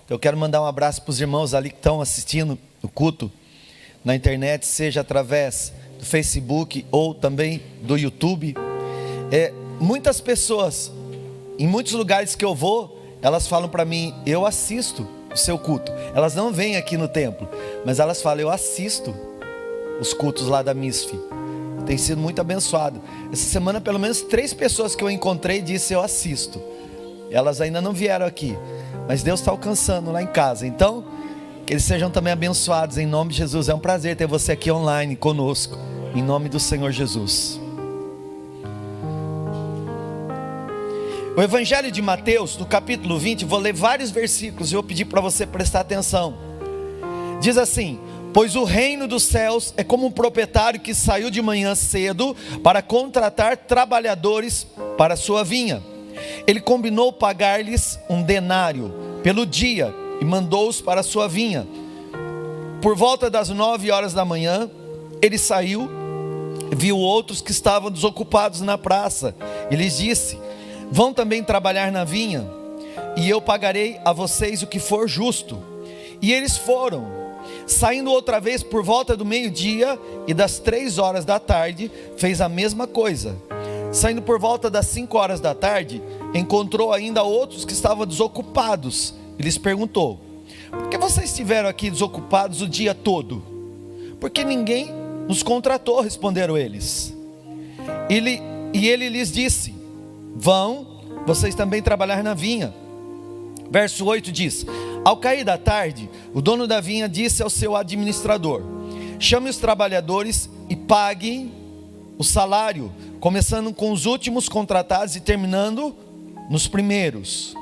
Eu quero mandar um abraço para os irmãos ali que estão assistindo o culto na internet, seja através do Facebook ou também do YouTube. Muitas pessoas, em muitos lugares que eu vou, elas falam para mim: eu assisto o seu culto. Elas não vêm aqui no templo, mas elas falam: eu assisto os cultos lá da MISF. Tem sido muito abençoado. Essa semana pelo menos 3 pessoas que eu encontrei disse: eu assisto. Elas ainda não vieram aqui, mas Deus está alcançando lá em casa. Então, que eles sejam também abençoados em nome de Jesus. É um prazer ter você aqui online conosco, em nome do Senhor Jesus. O Evangelho de Mateus, no capítulo 20, vou ler vários versículos e vou pedir para você prestar atenção. Diz assim: pois o reino dos céus é como um proprietário que saiu de manhã cedo para contratar trabalhadores para a sua vinha. Ele combinou pagar-lhes um denário pelo dia e mandou-os para a sua vinha. Por volta das 9 horas da manhã, ele saiu, viu outros que estavam desocupados na praça e lhes disse: vão também trabalhar na vinha, e eu pagarei a vocês o que for justo. E eles foram. Saindo outra vez por volta do meio-dia e das 3 horas da tarde, fez a mesma coisa. Saindo por volta das 5 horas da tarde, encontrou ainda outros que estavam desocupados e lhes perguntou: por que vocês estiveram aqui desocupados o dia todo? Porque ninguém nos contratou, responderam eles. E ele lhes disse: vão vocês também trabalhar na vinha. Verso 8 diz: ao cair da tarde, o dono da vinha disse ao seu administrador: chame os trabalhadores e pague o salário, começando com os últimos contratados e terminando nos primeiros.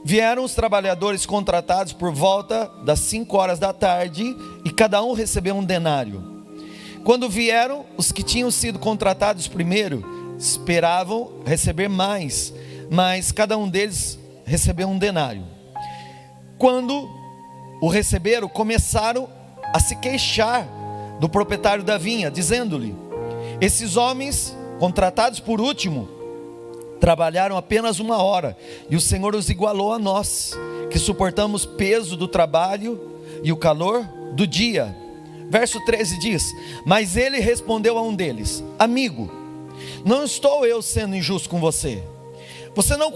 Vieram os trabalhadores contratados por volta das 5 horas da tarde, e cada um recebeu um denário. Quando vieram os que tinham sido contratados primeiro, esperavam receber mais, mas cada um deles recebeu um denário. Quando o receberam, começaram a se queixar do proprietário da vinha, dizendo-lhe: esses homens contratados por último trabalharam apenas 1 hora, e o Senhor os igualou a nós, que suportamos o peso do trabalho e o calor do dia. Verso 13 diz: mas ele respondeu a um deles: amigo, não estou eu sendo injusto com você. Você não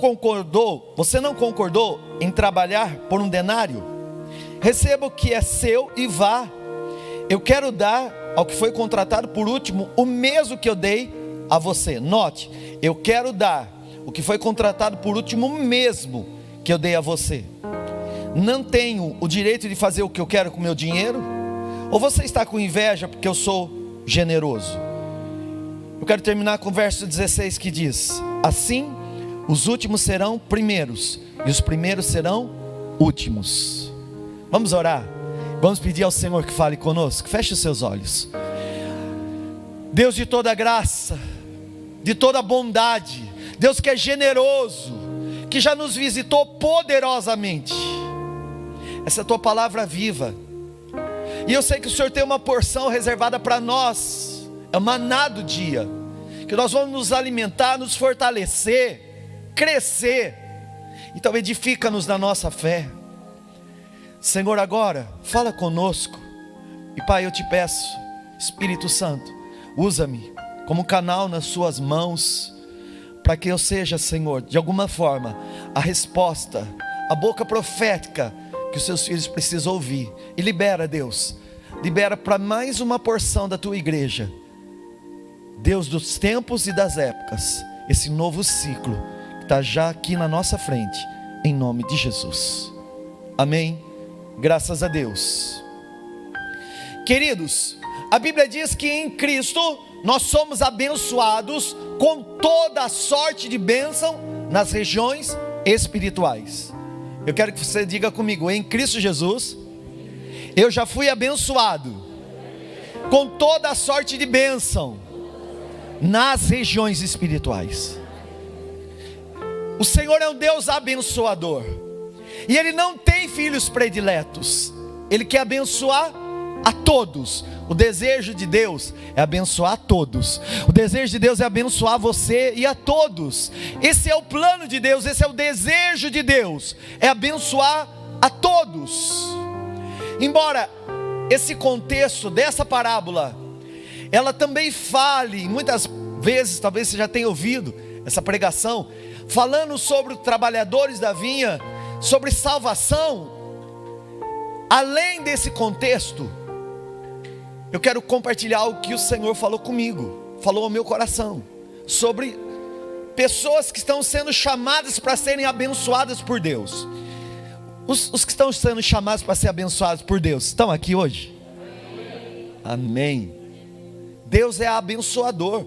concordou em trabalhar por um denário? Receba o que é seu e vá. Eu quero dar ao que foi contratado por último o mesmo que eu dei a você. Note, eu quero dar o que foi contratado por último o mesmo que eu dei a você. Não tenho o direito de fazer o que eu quero com o meu dinheiro? Ou você está com inveja porque eu sou generoso? Eu quero terminar com o verso 16 que diz: assim os últimos serão primeiros, e os primeiros serão últimos. Vamos orar? Vamos pedir ao Senhor que fale conosco. Feche os seus olhos. Deus de toda graça, de toda bondade, Deus que é generoso, que já nos visitou poderosamente, essa é a tua palavra viva, e eu sei que o Senhor tem uma porção reservada para nós. É o maná do dia, que nós vamos nos alimentar, nos fortalecer, crescer. Então edifica-nos na nossa fé. Senhor, agora fala conosco. E Pai, eu te peço, Espírito Santo, usa-me como canal nas suas mãos, para que eu seja, Senhor, de alguma forma, a resposta, a boca profética que os seus filhos precisam ouvir. E libera, Deus, libera para mais uma porção da tua igreja, Deus dos tempos e das épocas, esse novo ciclo que está já aqui na nossa frente, em nome de Jesus. Amém. Graças a Deus. Queridos, a Bíblia diz que em Cristo nós somos abençoados com toda a sorte de bênção nas regiões espirituais. Eu quero que você diga comigo: em Cristo Jesus eu já fui abençoado com toda a sorte de bênção nas regiões espirituais. O Senhor é um Deus abençoador, e Ele não tem filhos prediletos. Ele quer abençoar a todos. O desejo de Deus é abençoar a todos. O desejo de Deus é abençoar você e a todos. Esse é o plano de Deus, esse é o desejo de Deus, é abençoar a todos. Embora esse contexto dessa parábola, ela também fale, muitas vezes, talvez você já tenha ouvido essa pregação, falando sobre os trabalhadores da vinha, sobre salvação. Além desse contexto, eu quero compartilhar algo que o Senhor falou comigo, falou ao meu coração, sobre pessoas que estão sendo chamadas para serem abençoadas por Deus. Os que estão sendo chamados para ser abençoados por Deus, estão aqui hoje? Amém. Deus é abençoador.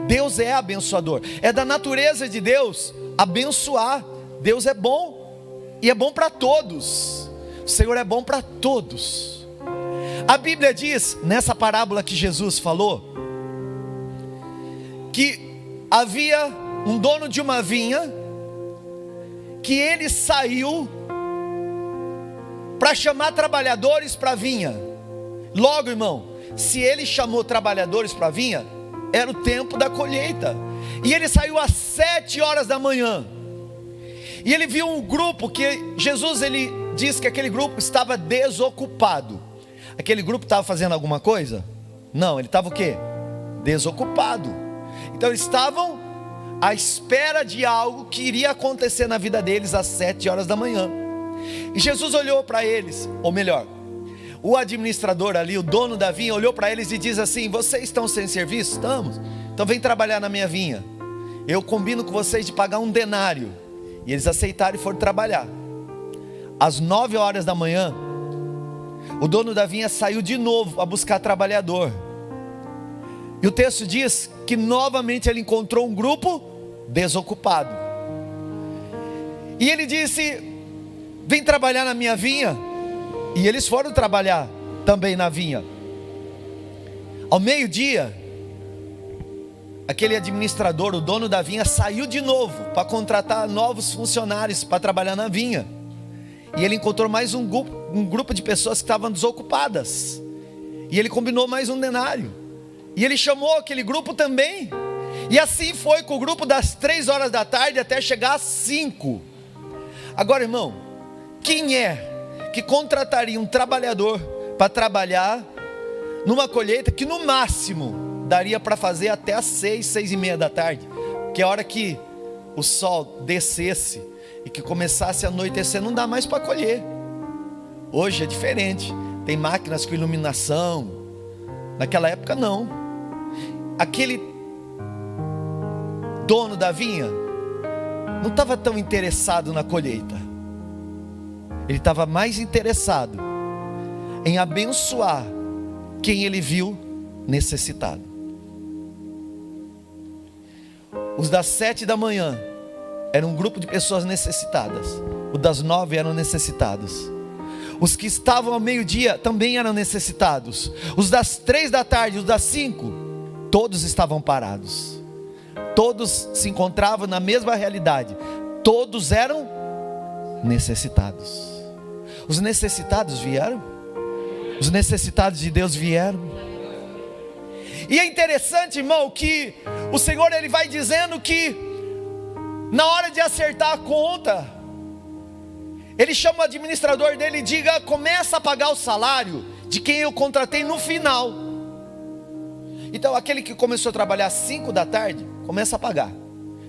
Deus é abençoador. É da natureza de Deus abençoar. Deus é bom, e é bom para todos. O Senhor é bom para todos. A Bíblia diz, nessa parábola que Jesus falou, que havia um dono de uma vinha, que ele saiu para chamar trabalhadores para a vinha. Logo, irmão, se ele chamou trabalhadores para a vinha, era o tempo da colheita, e ele saiu às 7 horas da manhã, e ele viu um grupo, que Jesus, ele diz que aquele grupo estava desocupado. Aquele grupo estava fazendo alguma coisa? Não, ele estava o quê? Desocupado. Então eles estavam à espera de algo que iria acontecer na vida deles às 7 horas da manhã. E Jesus olhou para eles, ou melhor, o administrador ali, o dono da vinha, olhou para eles e diz assim: vocês estão sem serviço? Estamos. Então vem trabalhar na minha vinha. Eu combino com vocês de pagar um denário. E eles aceitaram e foram trabalhar. Às 9 horas da manhã, o dono da vinha saiu de novo a buscar trabalhador. E o texto diz que novamente ele encontrou um grupo desocupado. E ele disse: vem trabalhar na minha vinha. E eles foram trabalhar também na vinha. Ao meio-dia, aquele administrador, o dono da vinha, saiu de novo para contratar novos funcionários para trabalhar na vinha. E ele encontrou mais um grupo de pessoas que estavam desocupadas. E ele combinou mais um denário. E ele chamou aquele grupo também. E assim foi com o grupo das 3 horas da tarde até chegar às 5. Agora, irmão, quem é que contrataria um trabalhador para trabalhar numa colheita que no máximo daria para fazer até às 6, 6:30 da tarde, que é a hora que o sol descesse e que começasse a anoitecer, não dá mais para colher. Hoje é diferente, tem máquinas com iluminação. Naquela época não. Aquele dono da vinha não estava tão interessado na colheita. Ele estava mais interessado em abençoar quem ele viu necessitado. Os das 7 da manhã eram um grupo de pessoas necessitadas. Os das 9 eram necessitados. Os que estavam ao meio-dia também eram necessitados. Os das 3 da tarde, os das 5, todos estavam parados. Todos se encontravam na mesma realidade. Todos eram necessitados. Os necessitados vieram. Os necessitados de Deus vieram. E é interessante, irmão, que o Senhor, ele vai dizendo que na hora de acertar a conta, ele chama o administrador dele e diga: começa a pagar o salário de quem eu contratei no final. Então aquele que começou a trabalhar às 5 da tarde, começa a pagar.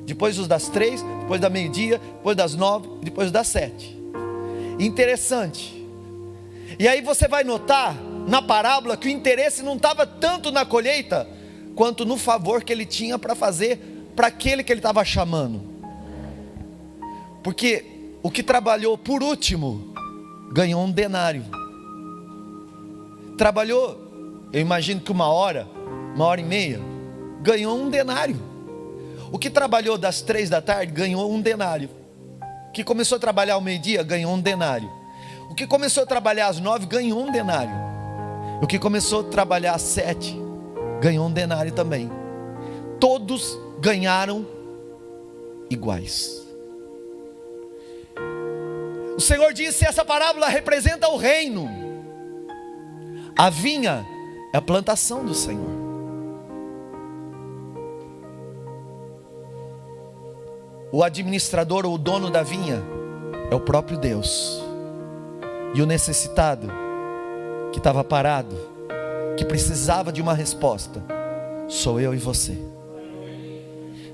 Depois os das 3, depois da meio-dia, depois das 9, depois das 7. Interessante. E aí você vai notar na parábola que o interesse não estava tanto na colheita, quanto no favor que ele tinha para fazer para aquele que ele estava chamando. Porque o que trabalhou por último ganhou um denário. Trabalhou, eu imagino que 1 hora e meia, ganhou um denário. O que trabalhou das 3 da tarde ganhou um denário. O que começou a trabalhar ao meio-dia ganhou um denário. O que começou a trabalhar às 9 ganhou um denário. O que começou a trabalhar às 7 ganhou um denário também. Todos ganharam iguais. O Senhor disse: essa parábola representa o reino. A vinha é a plantação do Senhor. O administrador ou o dono da vinha é o próprio Deus. E o necessitado, que estava parado, que precisava de uma resposta, sou eu e você.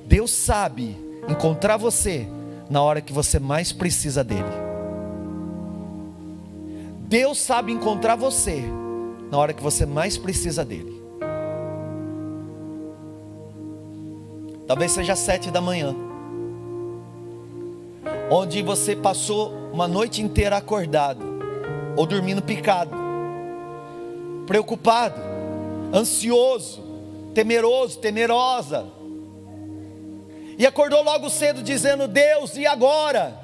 Deus sabe encontrar você na hora que você mais precisa dele. Deus sabe encontrar você na hora que você mais precisa dele. Talvez seja 7 da manhã, onde você passou uma noite inteira acordado, ou dormindo picado, preocupado, ansioso, temeroso, temerosa, e acordou logo cedo dizendo: Deus, e agora?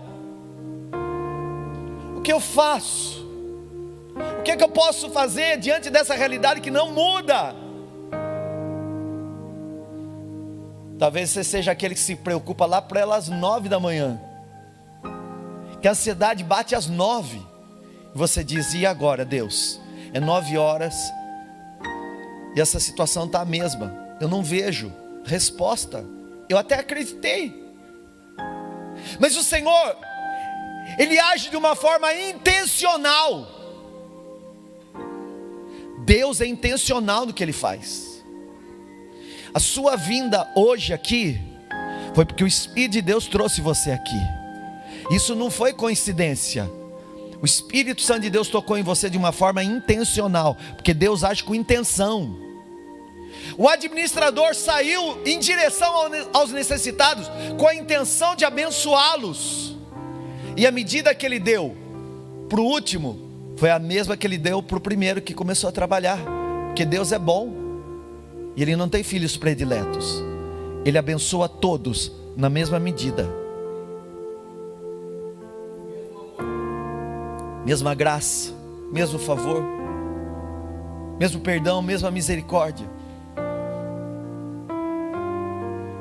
O que eu faço? O que é que eu posso fazer diante dessa realidade que não muda? Talvez você seja aquele que se preocupa lá para elas 9 da manhã, que a ansiedade bate às 9, e você diz: e agora, Deus? É 9 horas, e essa situação está a mesma, eu não vejo resposta. Eu até acreditei, mas o Senhor, Ele age de uma forma intencional. Deus é intencional no que Ele faz. A sua vinda hoje aqui foi porque o Espírito de Deus trouxe você aqui. Isso não foi coincidência. O Espírito Santo de Deus tocou em você de uma forma intencional, porque Deus age com intenção. O administrador saiu em direção aos necessitados com a intenção de abençoá-los, e a medida que ele deu para o último foi a mesma que ele deu para o primeiro que começou a trabalhar, porque Deus é bom e Ele não tem filhos prediletos. Ele abençoa todos na mesma medida, mesma graça, mesmo favor, mesmo perdão, mesma misericórdia.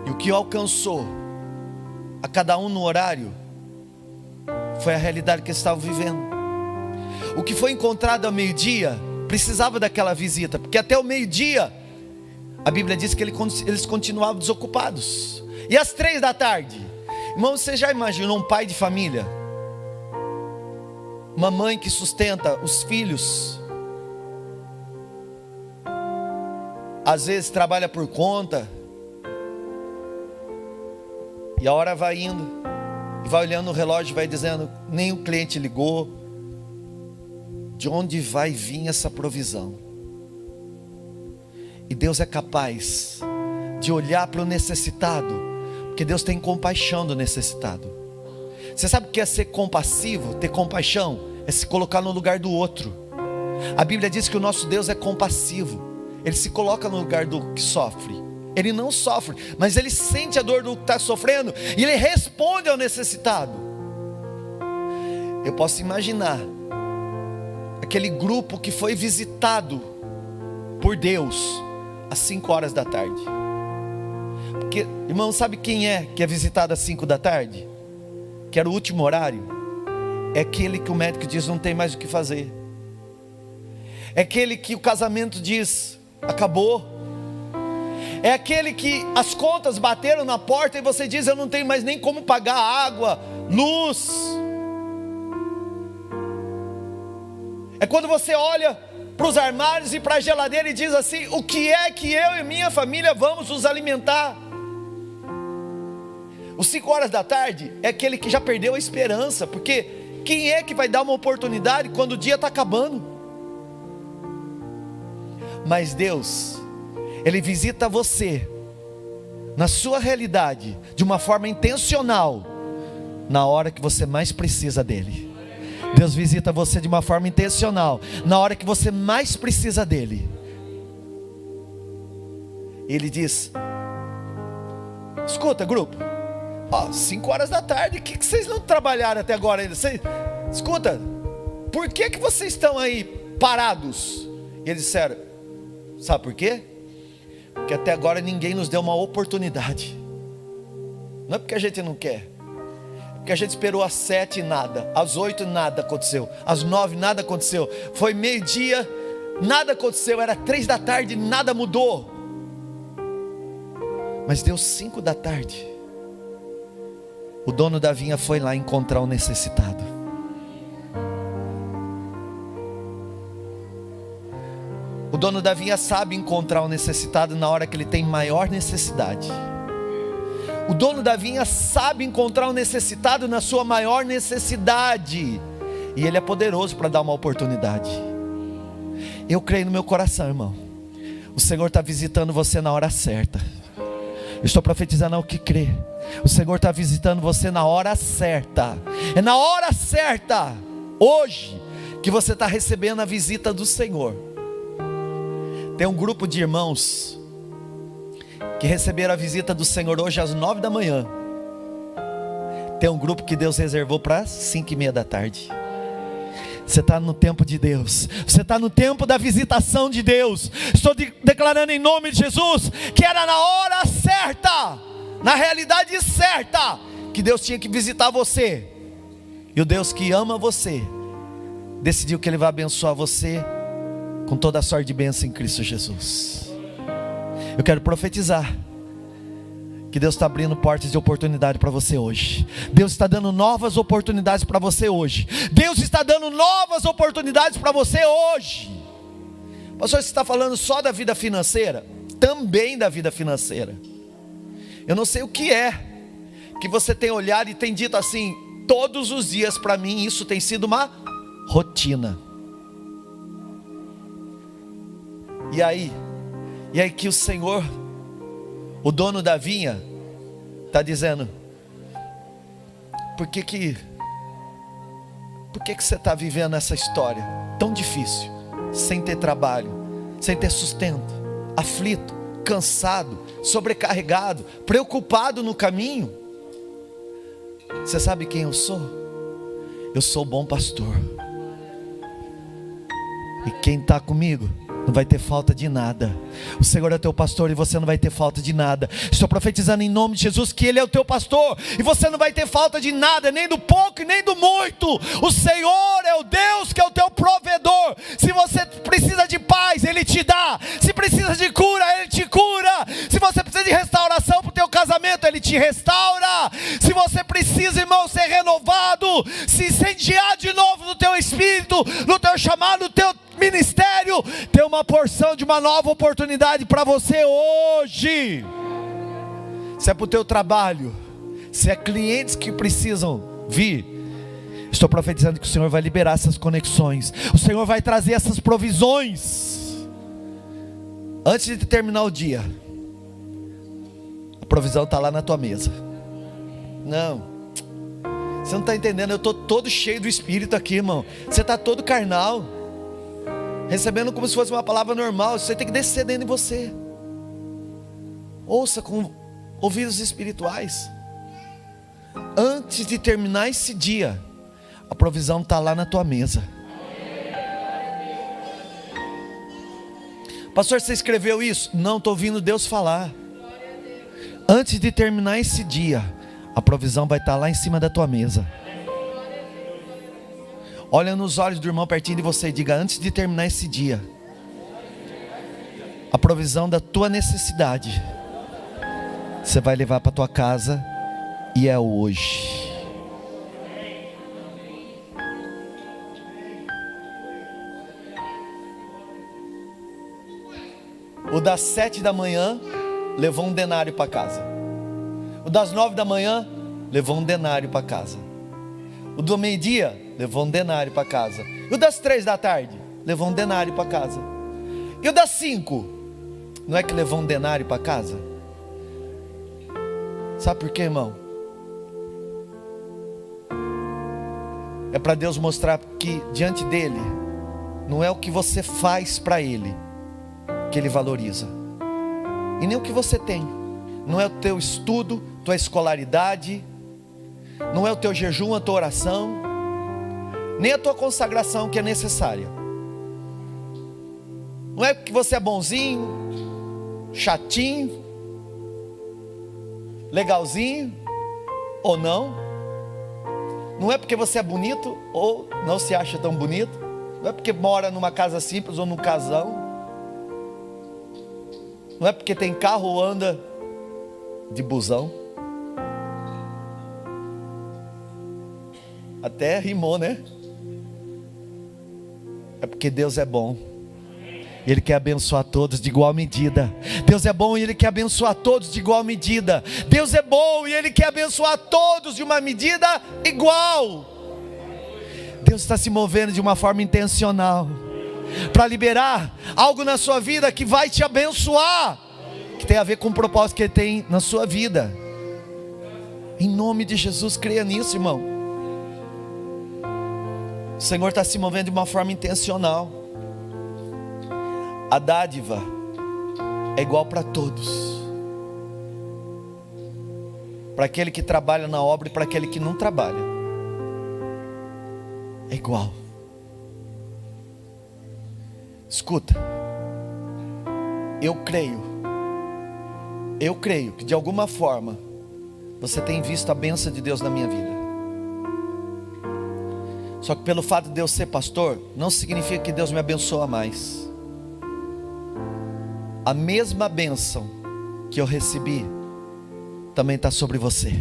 E o que alcançou a cada um no horário foi a realidade que eles estavam vivendo. O que foi encontrado ao meio-dia precisava daquela visita, porque até o meio-dia a Bíblia diz que eles continuavam desocupados. E às 3 da tarde, irmão, você já imaginou um pai de família, uma mãe que sustenta os filhos, às vezes trabalha por conta, e a hora vai indo, e vai olhando o relógio e vai dizendo: nem o cliente ligou, de onde vai vir essa provisão? E Deus é capaz de olhar para o necessitado, porque Deus tem compaixão do necessitado. Você sabe o que é ser compassivo? Ter compaixão é se colocar no lugar do outro. A Bíblia diz que o nosso Deus é compassivo. Ele se coloca no lugar do que sofre. Ele não sofre, mas ele sente a dor do que está sofrendo, e ele responde ao necessitado. Eu posso imaginar aquele grupo que foi visitado por Deus às 5 horas da tarde. Porque, irmão, sabe quem é que é visitado às 5 da tarde? Que era o último horário. É aquele que o médico diz: não tem mais o que fazer. É aquele que o casamento diz: acabou. É aquele que as contas bateram na porta e você diz: eu não tenho mais nem como pagar água, luz. É quando você olha para os armários e para a geladeira e diz assim: o que é que eu e minha família vamos nos alimentar? Os 5 horas da tarde é aquele que já perdeu a esperança, porque quem é que vai dar uma oportunidade quando o dia está acabando? Mas Deus, Ele visita você na sua realidade de uma forma intencional, na hora que você mais precisa dEle. Deus visita você de uma forma intencional na hora que você mais precisa dEle. Ele diz: escuta, grupo, 5 horas da tarde, o que vocês não trabalharam até agora ainda? Escuta, por que vocês estão aí parados? E eles disseram: sabe por quê? Porque até agora ninguém nos deu uma oportunidade. Não é porque a gente não quer, é porque a gente esperou às 7 e nada, às 8 nada aconteceu, às 9 nada aconteceu, foi meio-dia, nada aconteceu, era 3 da tarde, nada mudou. Mas deu 5 da tarde, o dono da vinha foi lá encontrar o necessitado. O dono da vinha sabe encontrar o necessitado na hora que ele tem maior necessidade. O dono da vinha sabe encontrar o necessitado na sua maior necessidade. E ele é poderoso para dar uma oportunidade. Eu creio no meu coração, irmão. O Senhor está visitando você na hora certa. Eu estou profetizando ao que crê. O Senhor está visitando você na hora certa. É na hora certa, hoje, que você está recebendo a visita do Senhor. Tem um grupo de irmãos que receberam a visita do Senhor hoje às 9 da manhã. Tem um grupo que Deus reservou para 5:30 da tarde. Você está no tempo de Deus. Você está no tempo da visitação de Deus. Estou declarando em nome de Jesus que era na hora certa, na realidade certa, que Deus tinha que visitar você. E o Deus que ama você decidiu que Ele vai abençoar você com toda a sorte de bênção em Cristo Jesus. Eu quero profetizar que Deus está abrindo portas de oportunidade para você hoje. Deus está dando novas oportunidades para você hoje. Deus está dando novas oportunidades para você hoje. Pastor, você está falando só da vida financeira? Também da vida financeira. Eu não sei o que é que você tem olhado e tem dito assim: todos os dias para mim isso tem sido uma rotina. E aí que o Senhor, o dono da vinha, está dizendo: por que você está vivendo essa história tão difícil, sem ter trabalho, sem ter sustento, aflito, cansado, sobrecarregado, preocupado no caminho? Você sabe quem eu sou? Eu sou o bom pastor, e quem está comigo não vai ter falta de nada. O Senhor é teu pastor e você não vai ter falta de nada. Estou profetizando em nome de Jesus que Ele é o teu pastor e você não vai ter falta de nada, nem do pouco e nem do muito. O Senhor é o Deus que é o teu provedor. Se você precisa de paz, Ele te dá. Se precisa de cura, Ele te cura. Se você precisa de restauração para o teu casamento, Ele te restaura. Se você precisa, irmão, ser renovado, se incendiar de novo no teu espírito, no teu chamado, no teu ministério, tem uma porção de uma nova oportunidade para você hoje. Se é para o teu trabalho, se é clientes que precisam vir, estou profetizando que o Senhor vai liberar essas conexões. O Senhor vai trazer essas provisões. Antes de terminar o dia, a provisão está lá na tua mesa. Não, você não está entendendo. Eu estou todo cheio do Espírito aqui, irmão. Você está todo carnal, recebendo como se fosse uma palavra normal. Você tem que descer dentro de você. Ouça com ouvidos espirituais. Antes de terminar esse dia, a provisão está lá na tua mesa. Pastor, você escreveu isso? Não, estou ouvindo Deus falar. Antes de terminar esse dia, a provisão vai estar lá em cima da tua mesa. Olha nos olhos do irmão pertinho de você e diga: antes de terminar esse dia, a provisão da tua necessidade você vai levar para tua casa, e é hoje. O das 7 da manhã levou um denário para casa. O das 9 da manhã levou um denário para casa. O do meio-dia levou um denário para casa. E o das 3 da tarde levou um denário para casa. E o das 5, não é que levou um denário para casa? Sabe por quê, irmão? É para Deus mostrar que diante dele, não é o que você faz para ele que ele valoriza, e nem o que você tem. Não é o teu estudo, tua escolaridade, não é o teu jejum, a tua oração, nem a tua consagração que é necessária. Não é porque você é bonzinho, chatinho, legalzinho ou não. Não é porque você é bonito ou não se acha tão bonito. Não é porque mora numa casa simples ou num casão. Não é porque tem carro ou anda de busão. Até rimou, né? É porque Deus é bom. Ele quer abençoar todos de igual medida. Deus é bom e Ele quer abençoar todos de igual medida. Deus é bom e Ele quer abençoar todos de uma medida igual. Deus está se movendo de uma forma intencional para liberar algo na sua vida que vai te abençoar, que tem a ver com o propósito que Ele tem na sua vida. Em nome de Jesus, creia nisso, irmão. O Senhor está se movendo de uma forma intencional. A dádiva é igual para todos, para aquele que trabalha na obra e para aquele que não trabalha, é igual. Escuta, eu creio que de alguma forma você tem visto a bênção de Deus na minha vida. Só que pelo fato de eu ser pastor, não significa que Deus me abençoa mais. A mesma bênção que eu recebi também está sobre você.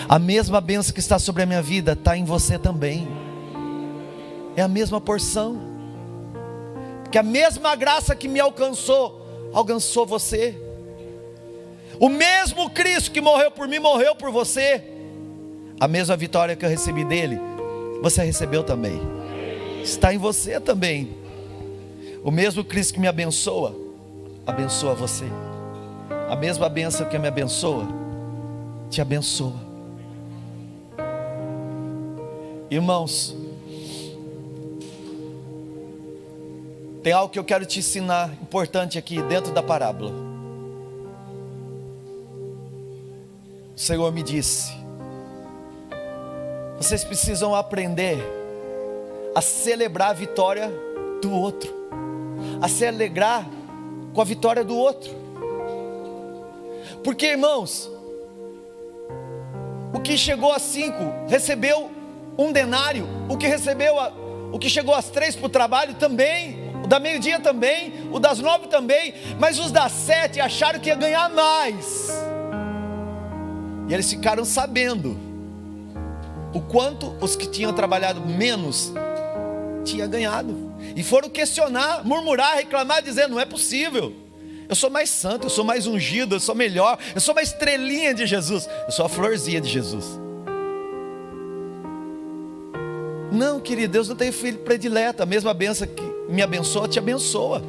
A mesma bênção que está sobre a minha vida está em você também. É a mesma porção. Porque a mesma graça que me alcançou você. O mesmo Cristo que morreu por mim, morreu por você. A mesma vitória que eu recebi dele, você recebeu também. Está em você também. O mesmo Cristo que me abençoa você. A mesma bênção que me abençoa, te abençoa. Irmãos, tem algo que eu quero te ensinar importante aqui dentro da parábola. O Senhor me disse: vocês precisam aprender a celebrar a vitória do outro, a se alegrar com a vitória do outro. Porque, irmãos, o que chegou a 5 recebeu 1 denário, o que chegou às 3 para o trabalho também, o da meio-dia também, o das 9 também, mas os das 7 acharam que ia ganhar mais, e eles ficaram sabendo o quanto os que tinham trabalhado menos tinham ganhado, e foram questionar, murmurar, reclamar, dizendo: não é possível, eu sou mais santo, eu sou mais ungido, eu sou melhor, eu sou uma estrelinha de Jesus, eu sou a florzinha de Jesus. Não, querido, Deus não tem filho predileto. A mesma bênção que me abençoa, te abençoa.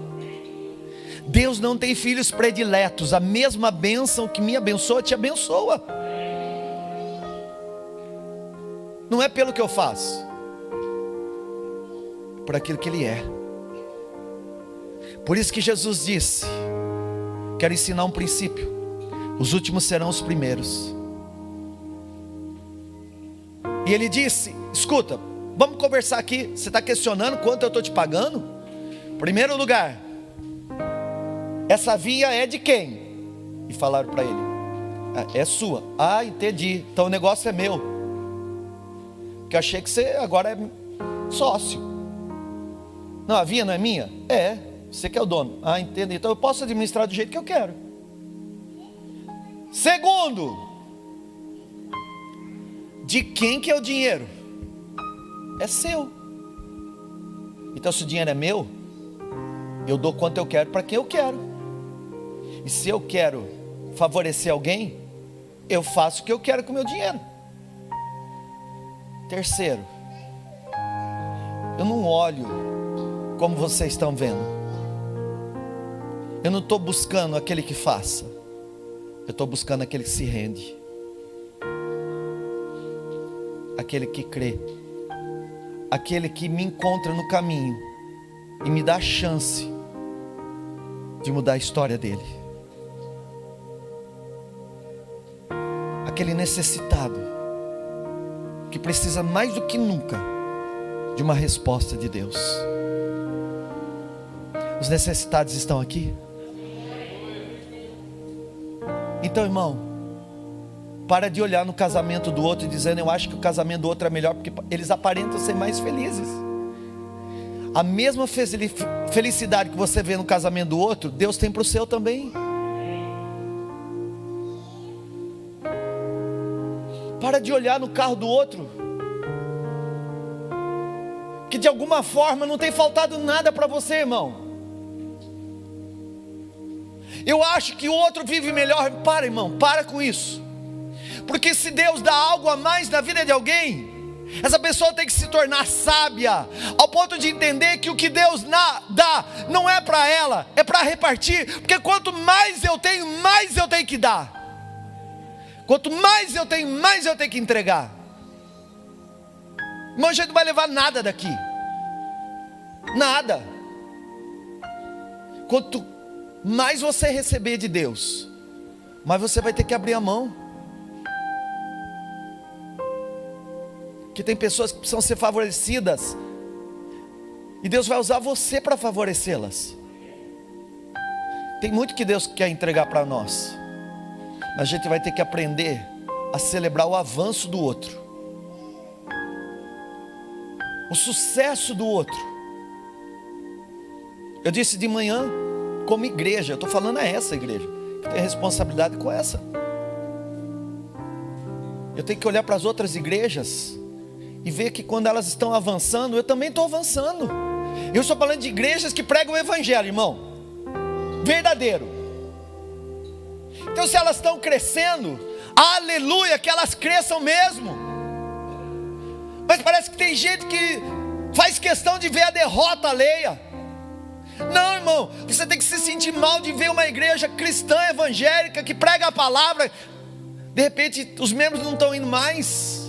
Deus não tem filhos prediletos. A mesma bênção que me abençoa, te abençoa. Não é pelo que eu faço, é por aquilo que Ele é. Por isso que Jesus disse: quero ensinar um princípio: os últimos serão os primeiros. E Ele disse: escuta, vamos conversar aqui. Você está questionando quanto eu estou te pagando? Primeiro lugar, essa vinha é de quem? E falaram para ele: é sua. Ah, entendi, então o negócio é meu, porque eu achei que você agora é sócio. Não, a vinha não é minha? É, você que é o dono. Ah, entendi, então eu posso administrar do jeito que eu quero. Segundo, de quem que é o dinheiro? É seu. Então se o dinheiro é meu, eu dou quanto eu quero para quem eu quero. E se eu quero favorecer alguém, eu faço o que eu quero com o meu dinheiro. Terceiro, eu não olho como vocês estão vendo. Eu não estou buscando aquele que faça, eu estou buscando aquele que se rende, aquele que crê, aquele que me encontra no caminho e me dá a chance de mudar a história dele, aquele necessitado que precisa mais do que nunca de uma resposta de Deus. Os necessitados estão aqui? Então, irmão, para de olhar no casamento do outro e dizendo: eu acho que o casamento do outro é melhor porque eles aparentam ser mais felizes. A mesma felicidade que você vê no casamento do outro, Deus tem para o seu também. Para de olhar no carro do outro, que de alguma forma não tem faltado nada para você, irmão. Eu acho que o outro vive melhor. Para, irmão, para com isso. Porque se Deus dá algo a mais na vida de alguém, essa pessoa tem que se tornar sábia, ao ponto de entender que o que Deus dá não é para ela, é para repartir. Porque quanto mais eu tenho que dar. Quanto mais eu tenho que entregar. Irmão, a gente não vai levar nada daqui. Nada. Quanto mais você receber de Deus, mais você vai ter que abrir a mão. Que tem pessoas que precisam ser favorecidas, e Deus vai usar você para favorecê-las. Tem muito que Deus quer entregar para nós, mas a gente vai ter que aprender a celebrar o avanço do outro, o sucesso do outro. Eu disse de manhã, como igreja, eu estou falando a essa igreja, que tem responsabilidade com essa. Eu tenho que olhar para as outras igrejas e ver que quando elas estão avançando, eu também estou avançando. Eu estou falando de igrejas que pregam o evangelho, irmão, verdadeiro. Então se elas estão crescendo, aleluia, que elas cresçam mesmo. Mas parece que tem gente que faz questão de ver a derrota alheia. Não, irmão, você tem que se sentir mal de ver uma igreja cristã evangélica que prega a palavra, de repente os membros não estão indo mais.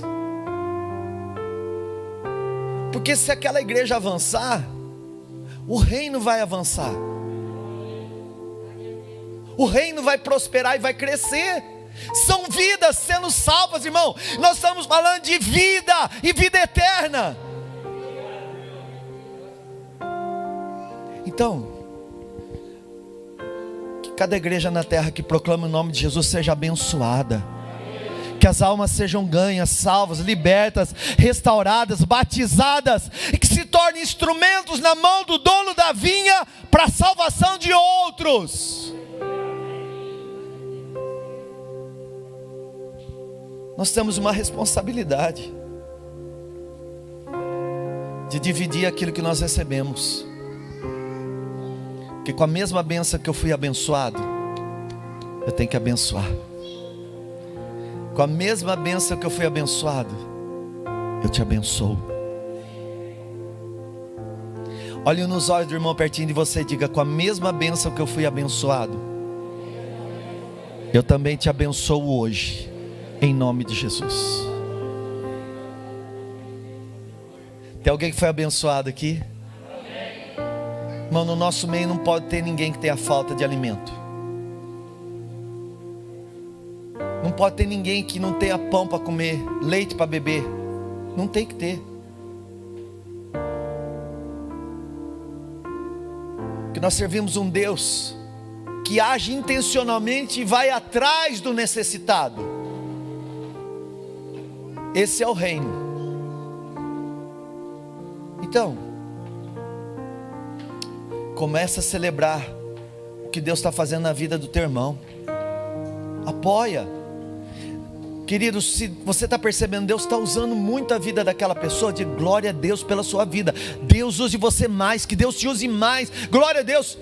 Porque se aquela igreja avançar, o reino vai avançar, o reino vai prosperar e vai crescer. São vidas sendo salvas, irmão. Nós estamos falando de vida e vida eterna. Então, que cada igreja na terra que proclama o nome de Jesus seja abençoada. Que as almas sejam ganhas, salvas, libertas, restauradas, batizadas, e que se tornem instrumentos na mão do dono da vinha para a salvação de outros. Nós temos uma responsabilidade de dividir aquilo que nós recebemos. Porque com a mesma bênção que eu fui abençoado, eu tenho que abençoar. Com a mesma bênção que eu fui abençoado, eu te abençoo. Olhe nos olhos do irmão pertinho de você e diga: com a mesma bênção que eu fui abençoado, eu também te abençoo hoje, em nome de Jesus. Tem alguém que foi abençoado aqui? Irmão, no nosso meio não pode ter ninguém que tenha falta de alimento. Não pode ter ninguém que não tenha pão para comer, leite para beber. Não tem que ter. Porque nós servimos um Deus que age intencionalmente e vai atrás do necessitado. Esse é o reino. Então, começa a celebrar o que Deus está fazendo na vida do teu irmão. Apoia. Querido, se você está percebendo, Deus está usando muito a vida daquela pessoa, de glória a Deus pela sua vida. Deus use você mais, que Deus te use mais. Glória a Deus.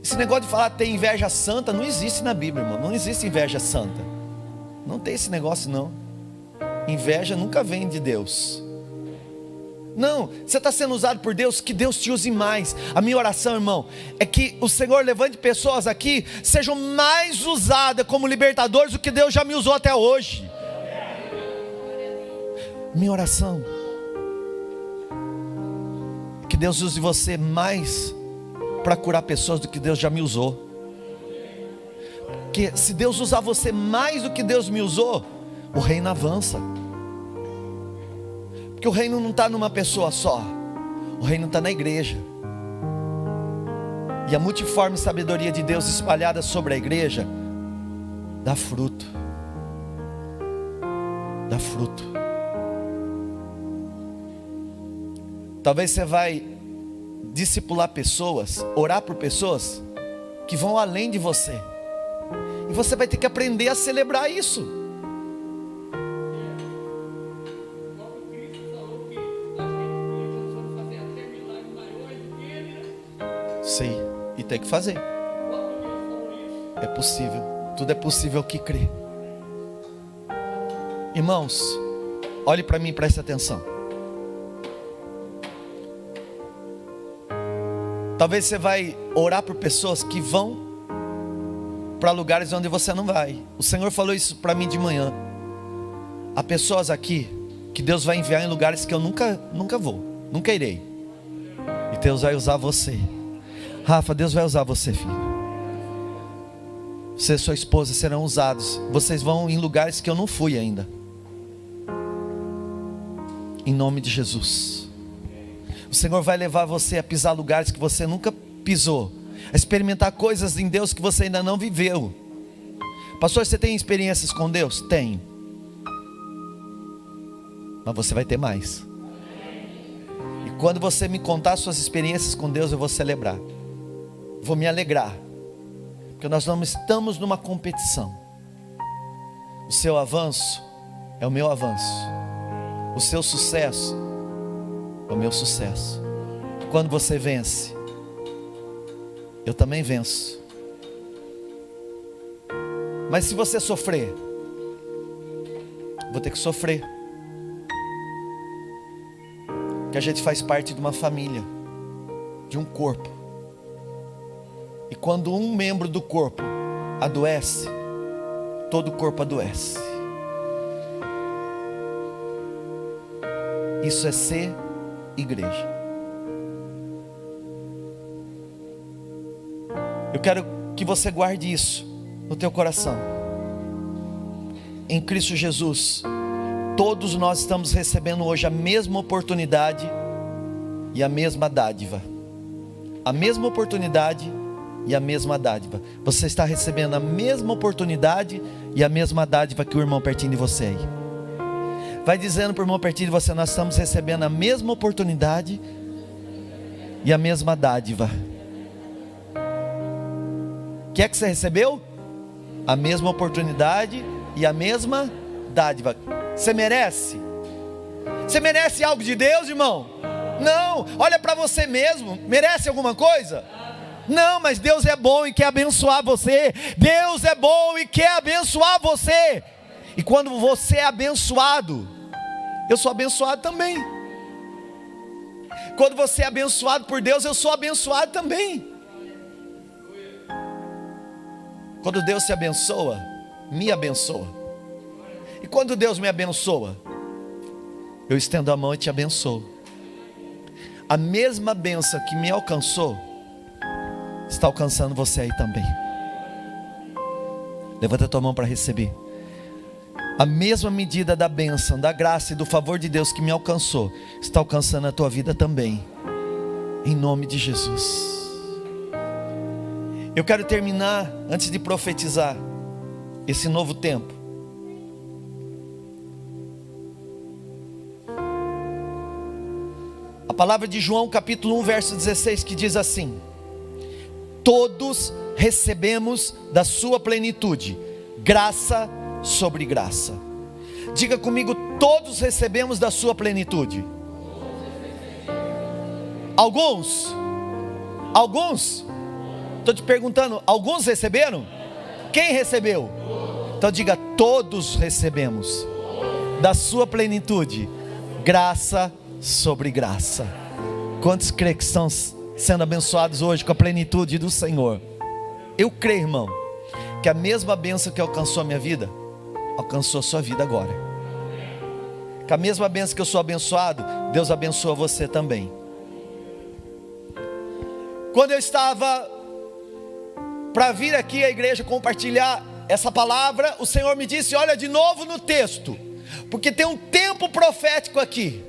Esse negócio de falar ter inveja santa não existe na Bíblia, irmão. Não existe inveja santa. Não tem esse negócio não. Inveja nunca vem de Deus. Não, você está sendo usado por Deus, que Deus te use mais. A minha oração, irmão, é que o Senhor levante pessoas aqui, sejam mais usadas como libertadores do que Deus já me usou até hoje. Minha oração é que Deus use você mais para curar pessoas do que Deus já me usou. Porque se Deus usar você mais do que Deus me usou, o reino avança. Porque o reino não está numa pessoa só, o reino está na igreja. E a multiforme sabedoria de Deus espalhada sobre a igreja dá fruto. Dá fruto. Talvez você vai discipular pessoas, orar por pessoas que vão além de você. E você vai ter que aprender a celebrar isso. Sim, e tem que fazer. É possível. Tudo é possível que crê. Irmãos, olhe para mim e preste atenção. Talvez você vai orar por pessoas que vão para lugares onde você não vai. O Senhor falou isso para mim de manhã. Há pessoas aqui que Deus vai enviar em lugares que eu nunca vou, nunca irei. E Deus vai usar você. Rafa, Deus vai usar você, filho. Você e sua esposa serão usados. Vocês vão em lugares que eu não fui ainda. Em nome de Jesus. O Senhor vai levar você a pisar lugares que você nunca pisou, a experimentar coisas em Deus que você ainda não viveu. Pastor, você tem experiências com Deus? Tenho. Mas você vai ter mais. E quando você me contar suas experiências com Deus, eu vou celebrar, vou me alegrar, porque nós não estamos numa competição. O seu avanço é o meu avanço, o seu sucesso é o meu sucesso. Quando você vence, eu também venço. Mas se você sofrer, vou ter que sofrer, que a gente faz parte de uma família, de um corpo. E quando um membro do corpo adoece, todo o corpo adoece. Isso é ser igreja. Eu quero que você guarde isso no teu coração. Em Cristo Jesus, todos nós estamos recebendo hoje a mesma oportunidade e a mesma dádiva. A mesma oportunidade e a mesma dádiva. Você está recebendo a mesma oportunidade e a mesma dádiva que o irmão pertinho de você aí. Vai dizendo para o irmão pertinho de você: nós estamos recebendo a mesma oportunidade e a mesma dádiva. O que é que você recebeu? A mesma oportunidade e a mesma dádiva. Você merece? Você merece algo de Deus, irmão? Não. Olha para você mesmo. Merece alguma coisa? Não, mas Deus é bom e quer abençoar você. Deus é bom e quer abençoar você. E quando você é abençoado, eu sou abençoado também. Quando você é abençoado por Deus, eu sou abençoado também. Quando Deus te abençoa, me abençoa. E quando Deus me abençoa, eu estendo a mão e te abençoo. A mesma bênção que me alcançou está alcançando você aí também. Levanta a tua mão para receber. A mesma medida da bênção, da graça e do favor de Deus que me alcançou, está alcançando a tua vida também, em nome de Jesus. Eu quero terminar, antes de profetizar esse novo tempo, a palavra de João capítulo 1 verso 16, que diz assim: todos recebemos da sua plenitude, graça sobre graça. Diga comigo: todos recebemos da sua plenitude. Alguns? Estou te perguntando, alguns receberam? Quem recebeu? Então diga: todos recebemos da sua plenitude, graça sobre graça. Quantos creem que estão sendo abençoados hoje com a plenitude do Senhor? Eu creio, irmão, que a mesma bênção que alcançou a minha vida, alcançou a sua vida agora. Que a mesma bênção que eu sou abençoado, Deus abençoa você também. Quando eu estava para vir aqui à igreja compartilhar essa palavra, o Senhor me disse: olha de novo no texto, porque tem um tempo profético aqui.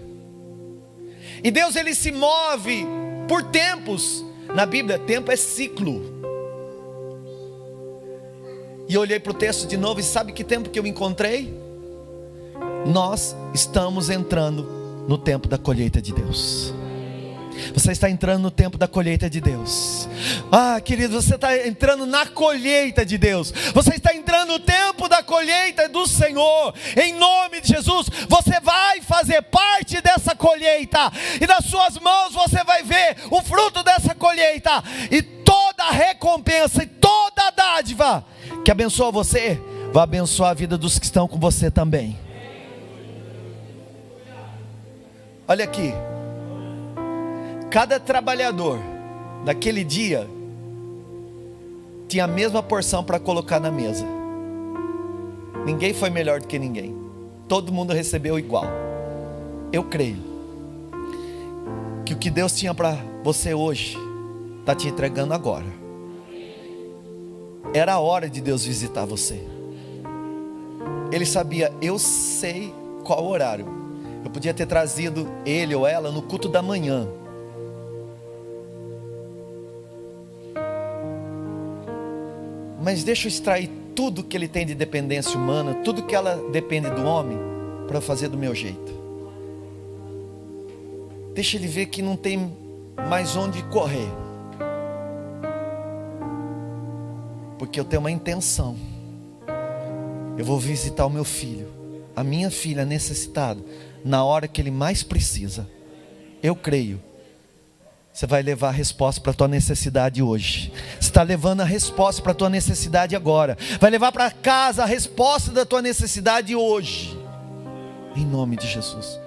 E Deus, ele se move por tempos. Na Bíblia, tempo é ciclo. E eu olhei para o texto de novo, e sabe que tempo que eu encontrei? Nós estamos entrando no tempo da colheita de Deus. Você está entrando no tempo da colheita de Deus. Ah, querido, você está entrando na colheita de Deus. Você está entrando no tempo da colheita do Senhor. Em nome de Jesus, você vai fazer parte dessa colheita. E nas suas mãos você vai ver o fruto dessa colheita. E toda a recompensa e toda a dádiva que abençoa você, vai abençoar a vida dos que estão com você também. Olha aqui, cada trabalhador daquele dia tinha a mesma porção para colocar na mesa. Ninguém foi melhor do que ninguém, todo mundo recebeu igual. Eu creio que o que Deus tinha para você hoje está te entregando agora. Era a hora de Deus visitar você. Ele sabia, eu sei qual horário. Eu podia ter trazido ele ou ela no culto da manhã. Mas deixa eu extrair tudo que ele tem de dependência humana, tudo que ela depende do homem, para fazer do meu jeito. Deixa ele ver que não tem mais onde correr. Porque eu tenho uma intenção. Eu vou visitar o meu filho, a minha filha necessitada, na hora que ele mais precisa. Eu creio. Você vai levar a resposta para a tua necessidade hoje. Você está levando a resposta para a tua necessidade agora. Vai levar para casa a resposta da tua necessidade hoje. Em nome de Jesus.